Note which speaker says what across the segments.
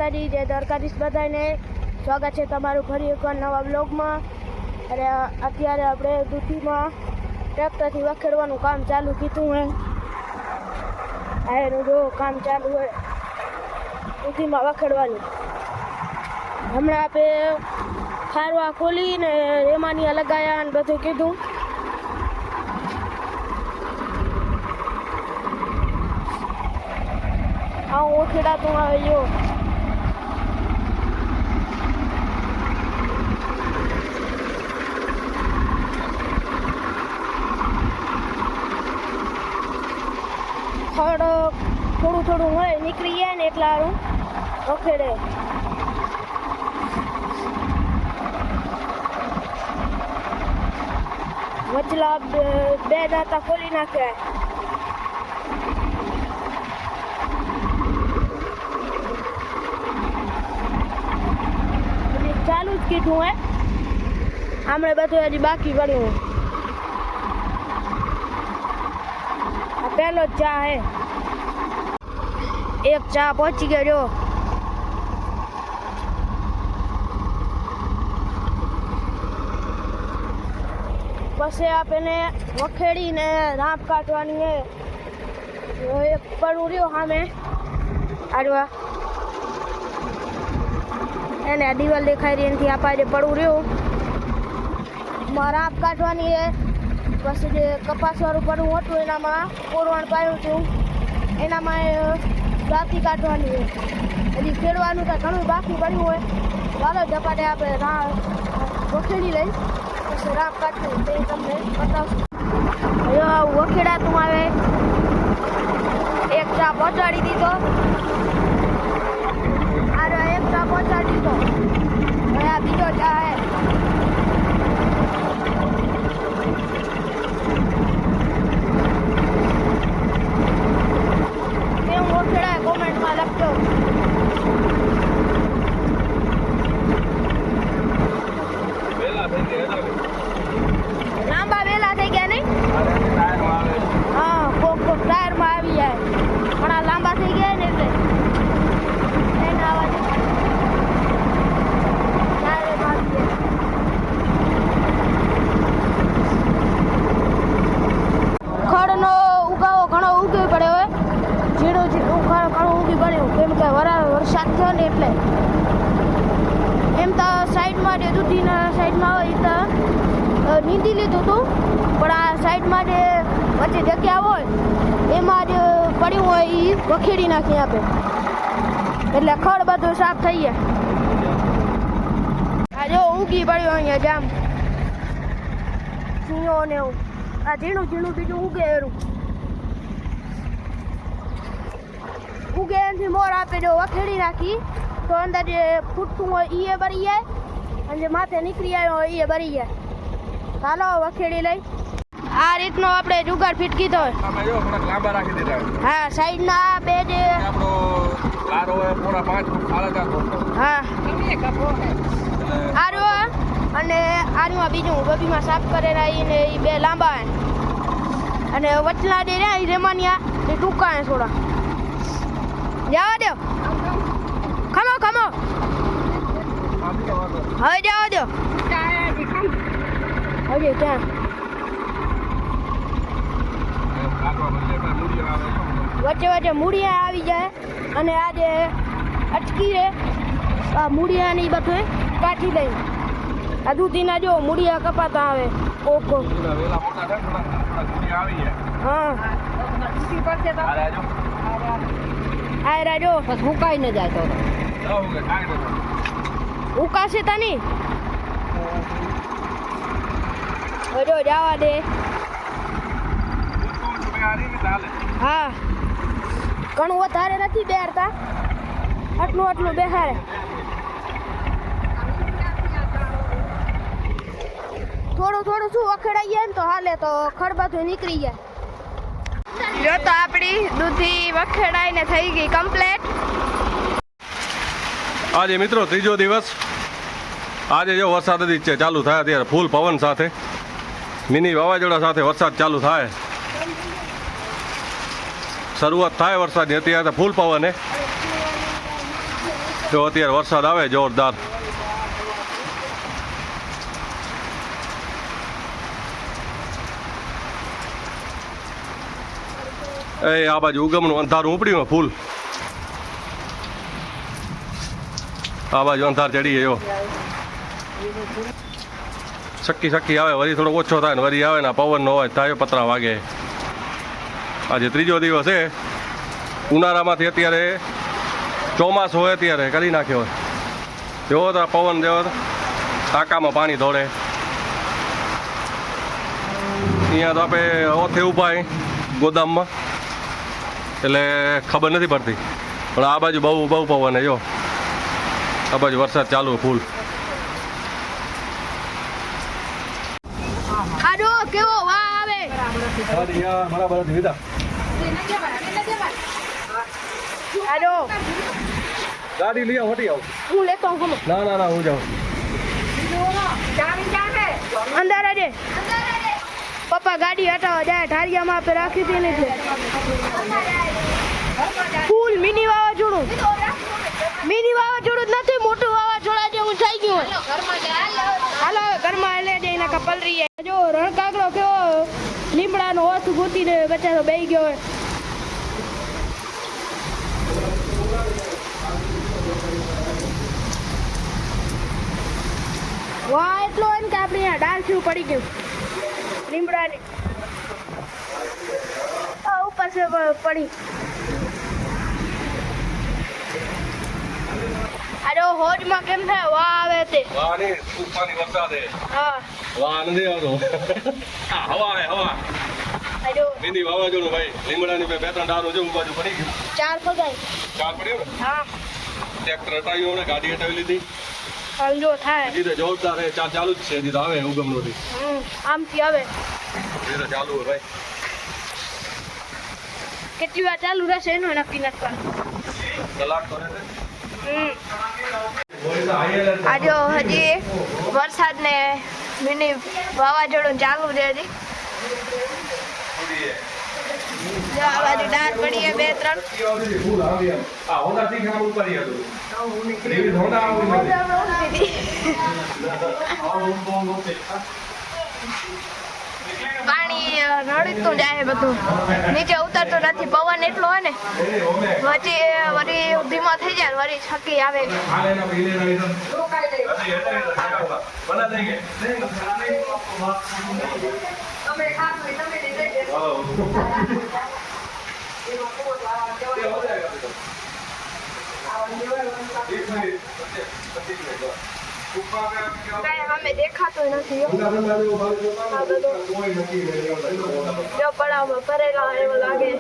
Speaker 1: માતાજી, જય દ્વારકાધીશ બધાને. સ્વાગત છે તમારું ફરી એકવાર નવા બ્લોગમાં. અને અત્યારે આપણે દૂધીમાં ટ્રેક્ટરથી વખેડવાનું કામ ચાલુ કીધું હે. આયરું જો કામ ચાલુ હોય દૂધીમાં વખેડવાનું. હમણાં આપણે ખારવા ખોલીને એમાંની લગાયા અને બધું કીધું. આવું ઓખેડાતું આવે જો. ખડ થોડું થોડું હોય નીકળી જાય ને એટલા હારું ઓખેડે. વચલા બે દાંતા ખોલી નાખે. ચાલુ જ કીધું હે. આપણે બધું હજી બાકી પડ્યું. આ પહેલો જ ચા હે. એક ચા પહોંચી ગયો જો. પછી આપણે વખેડીને રાંપ કાઢવાની હે. એક પડું રહ્યો સામે આડવા એને આ દિવાલ દેખાઈ રહી એનાથી આપણે પડવું રહ્યું રાંપ કાઢવાની હે. પછી જે કપાસવાળું પડવું હતું એનામાં કોરવણ પાયું હતું એનામાં રાતી કાઢવાની હોય. હજી ખેડવાનું તો ઘણું બાકી પડ્યું હોય. ચાલો ઝપાટે આપણે વખેડી લઈ પછી રાંપ કાઢવું તે તમને બતાવશું. વખેડાતું આવે. એક ચા પહોંચાડી દીધો. એક ચા પહોંચાડી દીધો. હવે આ બીજો ચા હે. કેવું ઓખેડાય કોમેન્ટમાં લખજો. લાંબા વેલા થઈ ગયા નહીં? હા, કોક ટાયરમાં આવી જાય પણ આ લાંબા થઈ ગયા ને એટલે એના અવાજ ખડનો ઉગાવો ઘણો ઉગી પડ્યો હોય. ઝીણું ઘણું ઉગી પડ્યું કેમ કે વરસાદ થયો ને એટલે. એમ તો સાઈડમાં જે દૂધીના સાઈડમાં હોય તો નીંદી લીધું હતું પણ આ સાઈડમાં જે વચ્ચે જગ્યા હોય એમાં જે પડ્યું હોય એ વખેડી નાખી આપે એટલે ખડ બધું સાફ થઈ જાય. આ જો ઉગી પડ્યું અહીંયા જામ સિંહો ને એવું. આ ઝીણું ઝીણું બીજું ઉગે એરું ઉગે એનાથી મોર આપે જો વખેડી નાખી તો અંદર જે ફૂટતું હોય એ બળી જાય અને જે માથે નીકળી આવ્યો હોય એ બળી જાય. ચાલો વખેડી લઈ. આ રીતનો આપણે જુગાડ ફીટ કીધો હોય. હા, સાઈડના બે જે હા આરું અને આરું બીજું બબીમાં સાફ કરેલા એ બે લાંબા અને વચલા જે રહ્યા એ રેમાનિયા એ ટૂંકા હે થોડા. જવા દો ખમો ખમો હવે જવા દો. હજી ક્યાં વચ્ચે વચ્ચે મૂળિયા આવી જાય અને આ જે અટકી રહે આ મૂળિયાની બધું કાઢી લઈ. આ દૂધીના જો મૂળિયા કપાતા આવે. ઓકો હા આ રાજો હુકાઈ ન જાય તો ઉકાશે તા નહીં. જો જવા દે. હા, ઘણું વધારે નથી બેરતા. આટલું આટલું બેહારે. થોડું થોડું શું વખેડાઈ જાય ને તો હાલે તો ખડબાથી નીકળી જાય. જો તો આપણી દૂધી વખેડાઈને થઈ ગઈ કમ્પ્લીટ.
Speaker 2: આજે મિત્રો ત્રીજો દિવસ. આજે જો વરસાદ જ ચાલુ થાય અત્યારે ફૂલ પવન સાથે મિની વાવાઝોડા સાથે વરસાદ ચાલુ થાય. શરૂઆત થાય વરસાદની અત્યારે ફૂલ પવન હે. જો અત્યારે વરસાદ આવે જોરદાર. એ આ બાજુ ઉગમનું અંધારું ઉપડ્યું ફૂલ. આ બાજુ અંધાર ચડી ગયો. સક્કી આવે વરી થોડો ઓછો થાય ને વરી આવે ને પવનનો અવાજ થાય પતરા વાગે. આજે ત્રીજો દિવસ છે ઉનાળામાંથી અત્યારે ચોમાસું હોય અત્યારે કરી નાખ્યો હોય. જેવો તો પવન જેવો ટાંકામાં પાણી દોડે. અહીંયા તો આપણે ઓથે ઊભા ગોદામમાં એટલે ખબર નથી પડતી પણ આ બાજુ બહુ પવન છે. જો આ બાજુ વરસાદ ચાલુ ફૂલ.
Speaker 1: આજો કેવો વાહ આવે. આજો
Speaker 2: ગાડી લઈ આવો હટી આવો.
Speaker 1: હું લેતો હું.
Speaker 2: ના હું જાઉં.
Speaker 1: અંદર આજે પપ્પા ગાડી હટાવવા જાય ઢારિયામાં આપણે રાખી હતી ને એટલે ફૂલ મિની વાવાઝોડું જ નથી મોટું વાવાઝોડા જે હું થઈ ગયું હાલો ઘરમાં લે જઈને કપલ રહીએ. જો રણકાગડો કેવો લીમડાનો હોથ ગોતીને બચારો બેહી ગયો હોય. વાહ એટલો હોય ને કે આપણે અહીંયા ડાળખીયું પડી ગયું લીમડાની ઉપર છે પડી. અરે હોજમાં કેમ થાય વાહ આવે તે.
Speaker 2: વાહ ને તૂફાની વરસાદ છે.
Speaker 1: હા
Speaker 2: વાહ નથી આવતો. હવા હે હવા.
Speaker 1: અરે
Speaker 2: મિની વાવાઝોડું ભાઈ લીમડાની બે ત્રણ ડાળો જો બાજુ પડી ગયું.
Speaker 1: ચાર પગાય.
Speaker 2: ચાર પડ્યો ને.
Speaker 1: હા
Speaker 2: ટ્રેક્ટર હટાવ્યું ને ગાડી હટાવી લીધી.
Speaker 1: સમજો થાય.
Speaker 2: ધીરે જોરદાર હે ચાલુ જ છે. હજી તો આવે ઉગમનો થી.
Speaker 1: આમથી આવે.
Speaker 2: ધીરે ચાલુ હે ભાઈ.
Speaker 1: કેટલી વાર ચાલુ રહેશે એનું નક્કી નથી કરવાનું.
Speaker 2: કલાક કરે છે.
Speaker 1: આજો હજી વરસાદ ને મિની વાવાઝોડું ચાલુ છે હજી. જો આ બાજુ ડાળ પડી છે બે ત્રણ. પાણી નળીતું જાય બધું નીચે ઉતરતું નથી પવન એટલો હોય ને વચ્ચે વળી ધીમો થઈ જાય વળી છકી આવે. અમે દેખાતું નથી જો પડાવમાં ભરેલા એવું લાગે.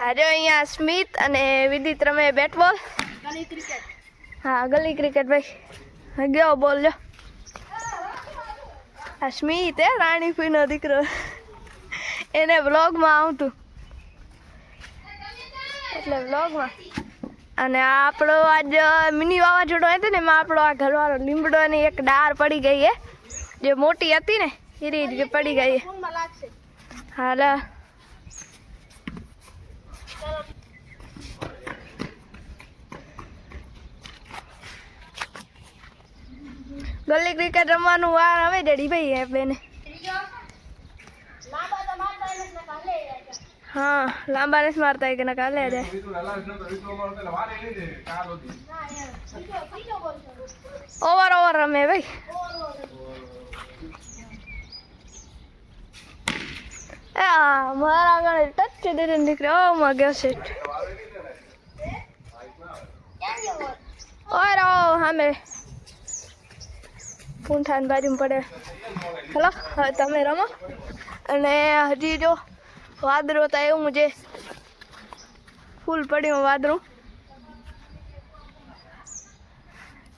Speaker 1: આજે અહીંયા સ્મિત અને વિદિત રમે બેટ બોલ. હા ગલી ક્રિકેટ ભાઈ ગયો બોલ લો. આ સ્મિત હે રાણી ફીનો દીકરો એને વ્લોગમાં આવતું એટલે વ્લોગમાં. અને આપણો આજ મિની વાવાઝોડું હતું ને એમાં આપણો આ ઘરવાળો લીમડોની એક ડાળ પડી ગઈ છે જે મોટી હતી ને એ રીત પડી ગઈ. હાલ ગલી ક્રિકેટ રમવાનું વાર હવે ડેડી ભાઈ હે બેને. હા લાંબા નથી મારતા કે ના કાલે જાય. ઓવર રમે ભાઈ. મારા આગળ ટચ છે નીકળે માં ગયો છે. ઓર સામે પૂંઠાની બાજુમાં પડે. હલો હવે તમે રમો. અને હજી જો વાદળો હતા એવું જે ફૂલ પડ્યું વાદળું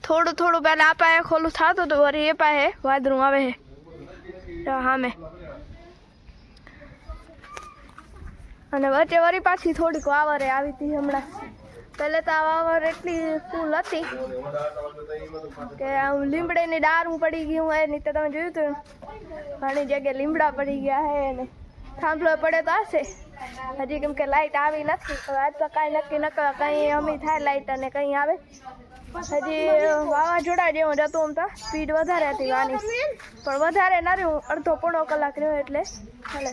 Speaker 1: થોડું પહેલાં આ પાસે ખોલું થતું હતું વળી એ પાસે વાદળું આવે છે સામે. અને વચ્ચે વળી પાછી થોડીક વાવરે આવી હતી હમણાં. પહેલે તો આ વાવર એટલી ફૂલ હતી કે આમ લીમડાની ડાળું પડી ગયું હોય નહીં તો તમે જોયું હતું ઘણી જગ્યાએ લીમડા પડી ગયા હે ને થાંભલો પડે તો હશે હજી કેમ કે લાઇટ આવી નથી. હવે આજ તો કાંઈ નક્કી ન કરે, કંઈ અમી થાય લાઇટ અને કંઈ આવે. હજી વાવાઝોડા જેવું જ હતું. આમ તો સ્પીડ વધારે હતી વાની, પણ વધારે ના રહ્યું, અડધો પોણો કલાક રહ્યો એટલે ચાલે.